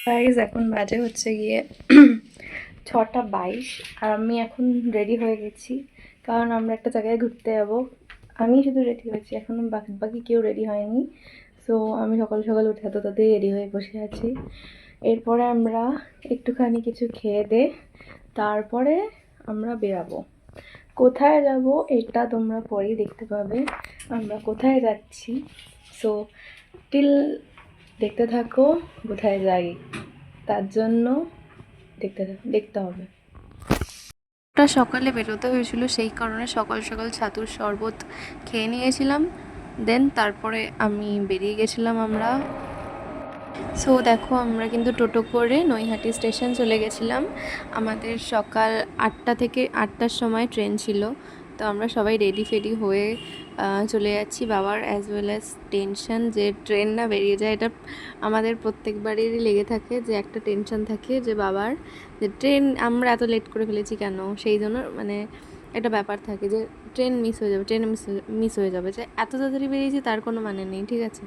Guys এখন বাজে হচ্ছে গিয়ে 6টা 22 আর আমি এখন রেডি হয়ে গেছি, কারণ আমরা একটা জায়গায় ঘুরতে যাবো। আমি শুধু রেডি হয়েছি, এখনো বাকি বাকি কেউ রেডি হয়নি। সো আমি সকাল সকাল উঠে এত তাড়াতাড়ি রেডি হয়ে বসে আছি। এরপরে আমরা একটুখানি কিছু খেয়ে দে, তারপরে আমরা বেরাবো। কোথায় যাব এটা তোমরা পরেই দেখতে পাবে, আমরা কোথায় যাচ্ছি। সো টিল দেখতে থাকো কোথায় যাই, তার জন্য দেখতে হবে। ওটা সকালে বেরোতে হয়েছিল, সেই কারণে সকাল সকাল ছাতুর শরবত খেয়ে নিয়েছিলাম। দেন তারপরে আমি বেরিয়ে গেছিলাম আমরা। সো দেখো আমরা কিন্তু টোটো করে নৈহাটি স্টেশন চলে গেছিলাম। আমাদের সকাল 8টা থেকে 8টার সময় ট্রেন ছিল। তো আমরা সবাই রেডি ফেডি হয়ে চলে যাচ্ছি। বাবার অ্যাজ ওয়েল অ্যাজ টেনশন যে ট্রেন না বেরিয়ে যায়, এটা আমাদের প্রত্যেকবারেরই লেগে থাকে, যে একটা টেনশন থাকে যে বাবার, যে ট্রেন আমরা এত লেট করে ফেলেছি কেন। সেই জন্য মানে একটা ব্যাপার থাকে যে ট্রেন মিস হয়ে যাবে, ট্রেন মিস হয়ে যাবে, যে এত তাড়াতাড়ি বেরিয়েছি তার কোনো মানে নেই, ঠিক আছে।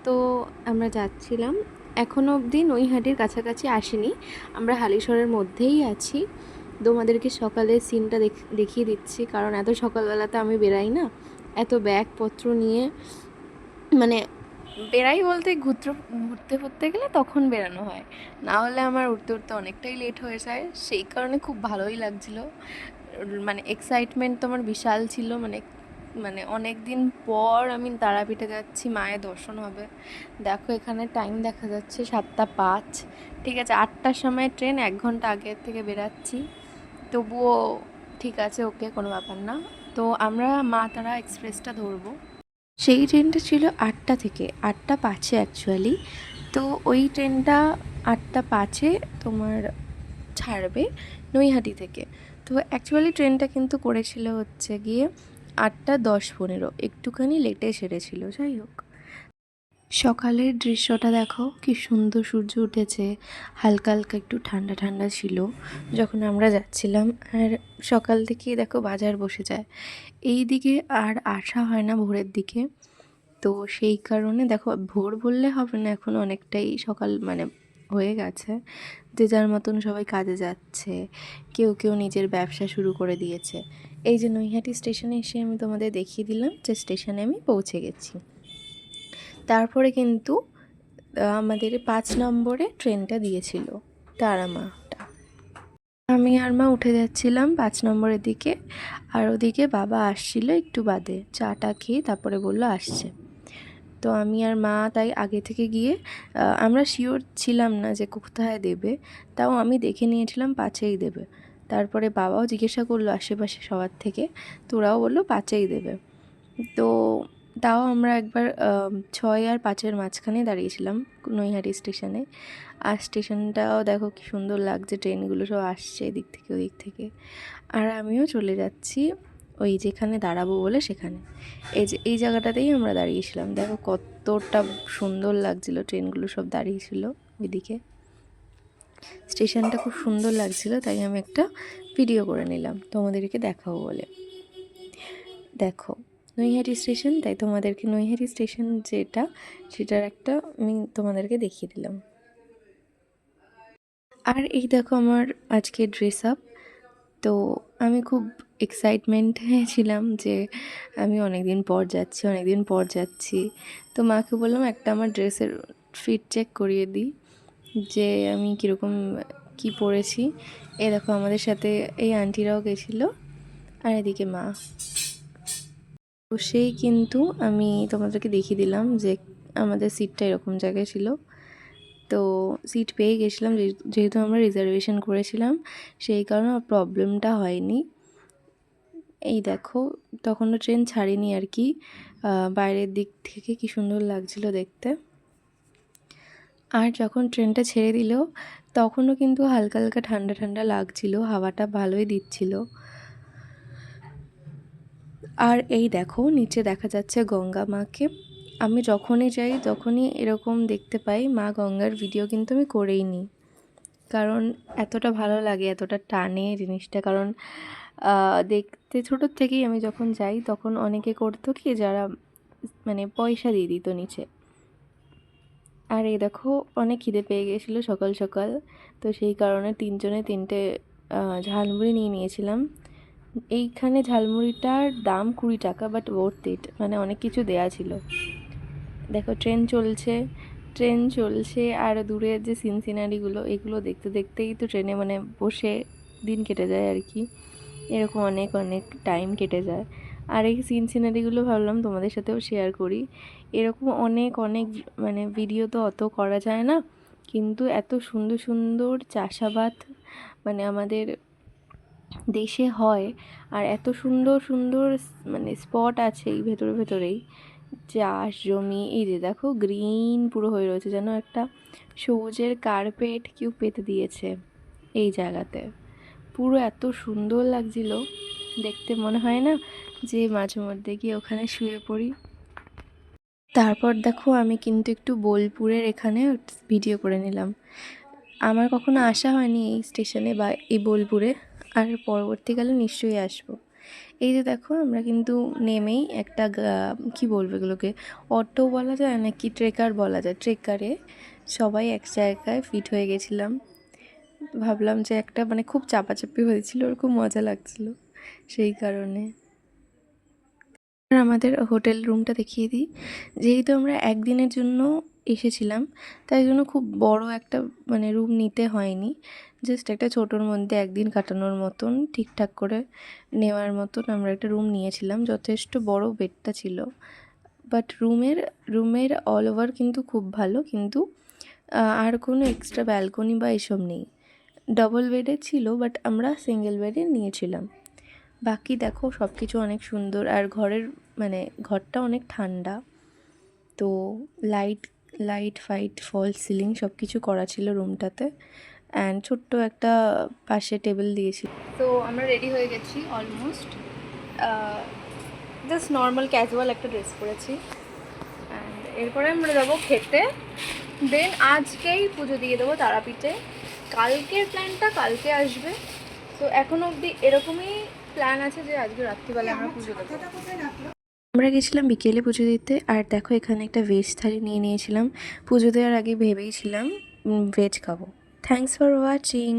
তো আমরা যাচ্ছিলাম, এখনও অবধি নৈহাটির কাছাকাছি আসিনি, আমরা হালিশহরের মধ্যেই আছি। তোমাদেরকে সকালে সিনটা দেখিয়ে দিচ্ছি, কারণ এত সকালবেলাতে আমি বেরাই না এত ব্যাগপত্র নিয়ে। মানে বেরাই বলতে ঘুরতে ফুরতে গেলে তখন বেরানো হয়, না হলে আমার উঠতে উঠতে অনেকটাই লেট হয়ে যায়। সেই কারণে খুব ভালোই লাগছিলো, মানে এক্সাইটমেন্ট তো আমার বিশাল ছিল। মানে মানে অনেক দিন পর আমি তারাপীঠে যাচ্ছি, মায়ের দর্শন হবে। দেখো এখানে টাইম দেখা যাচ্ছে 7টা 5, ঠিক আছে। 8টার সময় ট্রেন, 1 ঘন্টা আগের থেকে বেরাচ্ছি, তবুও ঠিক আছে, ওকে, কোনো ব্যাপার না। তো আমরা মা তারা এক্সপ্রেসটা ধরবো। সেই ট্রেনটা ছিল 8টা থেকে 8টা 5-এ অ্যাকচুয়ালি। তো ওই ট্রেনটা 8টা 5-এ তোমার ছাড়বে নৈহাটি থেকে। তো অ্যাকচুয়ালি ট্রেনটা কিন্তু করেছিল হচ্ছে গিয়ে 8টা 10-15, একটুখানি লেটে সেরেছিল। যাই হোক, সকালের দৃশ্যটা দেখো কি সুন্দর, সূর্য উঠেছে, হালকা হালকা একটু ঠান্ডা ঠান্ডা ছিল যখন আমরা যাচ্ছিলাম। আর সকাল থেকেই দেখো বাজার বসে যায় এই দিকে, আর আসা হয় না ভোরের দিকে। তো সেই কারণে দেখো, ভোর বললে হবে না, এখন অনেকটাই সকাল মানে হয়ে গেছে। যে যার মতন সবাই কাজে যাচ্ছে, কেউ কেউ নিজের ব্যবসা শুরু করে দিয়েছে। এই যে নৈহাটি স্টেশনে এসে আমি তোমাদের দেখিয়ে দিলাম যে স্টেশনে আমি পৌঁছে গেছি। তারপরে কিন্তু আমাদের 5 নম্বরে ট্রেনটা দিয়েছিল, তারামাটা। আমি আর মা উঠে যাচ্ছিলাম 5 নম্বরের দিকে, আর ওদিকে বাবা আসছিল একটু বাদে, চাটা খেয়ে তারপরে বললো আসছে। তো আমি আর মা তাই আগে থেকে গিয়ে, আমরা শিওর ছিলাম না যে কোথায় দেবে, তাও আমি দেখে নিয়েছিলাম 5-এই দেবে। তারপরে বাবাও জিজ্ঞাসা করলো আশেপাশে সবার থেকে, তোরাও বললো 5-এই দেবে। তো তাও আমরা একবার 6 আর 5-এর মাঝখানে দাঁড়িয়েছিলাম নৈহাটি স্টেশনে। আর স্টেশনটাও দেখো কি সুন্দর লাগছে, ট্রেনগুলো সব আসছে এদিক থেকে ওদিক থেকে। আর আমিও চলে যাচ্ছি ওই যেখানে দাঁড়াবো বলে সেখানে। এই যে এই জায়গাটাতেই আমরা দাঁড়িয়েছিলাম, দেখো কতটা সুন্দর লাগছিল, ট্রেনগুলো সব দাঁড়িয়েছিল ওইদিকে। স্টেশনটা খুব সুন্দর লাগছিল, তাই আমি একটা ভিডিও করে নিলাম তোমাদেরকে দেখাবো বলে। দেখো নৈহাটি স্টেশন, তাই তোমাদেরকে নৈহাটি স্টেশন যেটা, সেটার একটা আমি তোমাদেরকে দেখিয়ে দিলাম। আর এই দেখো আমার আজকে ড্রেস আপ। তো আমি খুব এক্সাইটমেন্টে ছিলাম যে আমি অনেক দিন পর যাচ্ছি। তো মাকে বললাম একটা আমার ড্রেসের ফিট চেক করিয়ে দিই, যে আমি কীরকম কী পরেছি। এ দেখো আমাদের সাথে এই আন্টিরাও গেছিলো, আর এদিকে মা। তো সেই কিন্তু আমি তোমাদেরকে দেখিয়ে দিলাম যে আমাদের সিটটা এরকম জায়গায় ছিল। তো সিট পেয়ে গেছিলাম, যেহেতু আমরা রিজার্ভেশন করেছিলাম, সেই কারণে প্রবলেমটা হয়নি। এই দেখো তখনও ট্রেন ছাড়েনি আর কি, বাইরের দিক থেকে কি সুন্দর লাগছিল দেখতে। আর যখন ট্রেনটা ছেড়ে দিল তখনও কিন্তু হালকা হালকা ঠান্ডা ঠান্ডা লাগছিল, হাওয়াটা ভালোই দিচ্ছিল। আর এই দেখো নিচে দেখা যাচ্ছে গঙ্গা মাকে। আমি যখনই যাই তখনই এরকম দেখতে পাই মা গঙ্গার ভিডিও, কিন্তু আমি করেই নিই, কারণ এতটা ভালো লাগে, এতটা টানে জিনিসটা। কারণ দেখতে ছোটোর থেকেই আমি যখন যাই তখন অনেকে করতো কি, যারা মানে পয়সা দিয়ে দিত নিচে, আর এই দেখো অনেক খিদে পেয়ে গিয়েছিলো সকাল সকাল, তো সেই কারণে তিনজনে তিনটে ঝালমুড়ি নিয়ে নিয়েছিলাম। এইখানে ঝালমুড়িটার দাম 20 টাকা, বাট ওয়ার্থ ইট, মানে অনেক কিছু দেয়া ছিল। দেখো ট্রেন চলছে আর দূরের যে সিনসিনারিগুলো, এগুলো দেখতে দেখতেই তো ট্রেনে মানে বসে দিন কেটে যায় আর কি। এরকম অনেক অনেক টাইম কেটে যায়। আর এই সিনসিনারিগুলো ভাবলাম তোমাদের সাথেও শেয়ার করি। এরকম অনেক অনেক মানে ভিডিও তো অত করা যায় না, কিন্তু এত সুন্দর সুন্দর চাষাবাদ মানে আমাদের দেশে হয়, আর এত সুন্দর সুন্দর মানে স্পট আছে এই ভেতরে ভেতরেই, চাষ জমি। এই যে দেখো গ্রিন পুরো হয়ে রয়েছে, যেন একটা সবুজের কার্পেট কেউ পেতে দিয়েছে এই জায়গাতে। পুরো এত সুন্দর লাগছিল দেখতে, মনে হয় না যে মাঝে মধ্যে গিয়ে ওখানে শুয়ে পড়ি। তারপর দেখো আমি কিন্তু একটু বোলপুরের এখানে ভিডিও করে নিলাম। আমার কখনো আসা হয়নি এই স্টেশনে বা এই বোলপুরে, আর পরবর্তীকালে নিশ্চয়ই আসবো। এই যে দেখো আমরা কিন্তু নেমেই একটা কি বলবো এগুলোকে, অটো বলা যায় নাকি ট্রেকার বলা যায়, ট্রেকারে সবাই এক জায়গায় ফিট হয়ে গেছিলাম। ভাবলাম যে একটা মানে খুব চাপাচাপি হয়েছিল, ওর খুব মজা লাগছিল সেই কারণে। আর আমাদের হোটেল রুমটা দেখিয়ে দিই। যেহেতু আমরা একদিনের জন্য এসেছিলাম, তাই জন্য খুব বড় একটা মানে রুম নিতে হয়নি। জাস্ট একটা ছোটোর মধ্যে একদিন কাটানোর মতন ঠিকঠাক করে নেওয়ার মতন আমরা একটা রুম নিয়েছিলাম। যথেষ্ট বড় বেডটা ছিল, বাট রুমের অল ওভার কিন্তু খুব ভালো, কিন্তু আর কোনো এক্সট্রা ব্যালকনি বা এসব নেই। ডবল বেডে ছিল, বাট আমরা সিঙ্গেল বেডে নিয়েছিলাম। বাকি দেখো সব কিছু অনেক সুন্দর, আর মানে ঘরটা অনেক ঠান্ডা। তো লাইট লাইট ফাইট ফলস সিলিং সব কিছু করা ছিল রুমটাতে, অ্যান্ড ছোট্ট একটা পাশে টেবিল দিয়েছি। তো আমরা রেডি হয়ে গেছি অলমোস্ট, জাস্ট নর্মাল ক্যাজুয়াল একটা ড্রেস পরেছি, অ্যান্ড এরপরে আমরা যাবো খেতে। দেন আজকেই পুজো দিয়ে দেবো তারাপীঠে। কালকের প্ল্যানটা কালকে আসবে। তো এখনও অবধি এরকমই প্ল্যান আছে যে আজকে রাত্রিবেলা আমরা পুজো দেবো। আমরা গেছিলাম বিকেলে পুজো দিতে, আর দেখো এখানে একটা ভেজ থালি নিয়ে নিয়েছিলাম। পুজো দেওয়ার আগে ভেবেইছিলাম ভেজ খাবো। Thanks for watching.